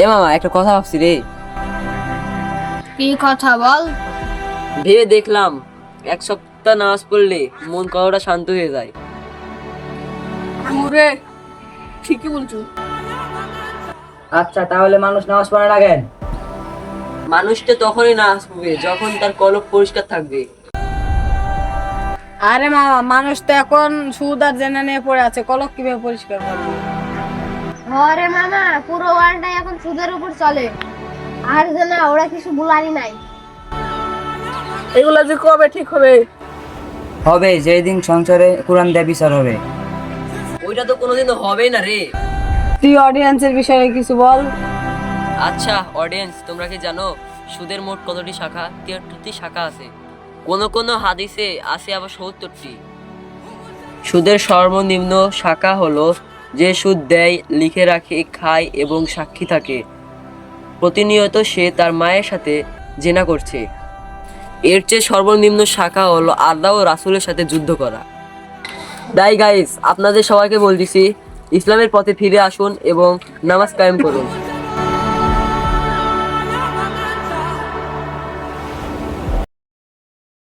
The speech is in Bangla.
এ মামা একটা কথা ভাবছি রে। কি কথা বল? ভেবে দেখলাম এক সপ্তাহ নামাজ পড়লে মন কতটা শান্ত হয়ে যায়। ওরে, ঠিকই বলছো। আচ্ছা, তাহলে মানুষ নামাজ পড়ে না কেন? মানুষটা তখনই নামাজ পড়বে যখন তার কলব পরিষ্কার থাকবে। আরে মামা, মানুষ তো এখন সুদ আর জেনা নিয়ে পড়ে আছে, কলক কিভাবে পরিষ্কার করবে? আরে মামা, পুরো ওয়ার্ল্ডটাই এখন সুদের উপর চলে। আর জানা ওরা কিছু বলারই নাই। এগুলো যে কবে ঠিক হবে? হবে যেদিন সংসারে কোরআন দিয়ে বিচার হবে। ওইটা তো কোনোদিনও হবেই না রে। তুই অডিয়েন্সের বিষয়ে কিছু বল। আচ্ছা অডিয়েন্স, তোমরা কি জানো সুদের মোট কতটি শাখা? 73টি শাখা আছে। কোন কোন হাদিসে আছে আবার 70টি। সুদের সর্বনিম্ন শাখা হলো যে সুদ দেয়, লিখে রাখে, খায় এবং সাক্ষী থাকে। প্রতিনিয়ত সে তার মায়ের সাথে জেনা করছে। এর চেয়ে সর্বনিম্ন শাখা হলো আল্লাহ ও রাসূলের সাথে যুদ্ধ করা। তাই গাইস, আপনাদের সবাইকে বলতেছি ইসলামের পথে ফিরে আসুন এবং নামাজ কায়েম করুন।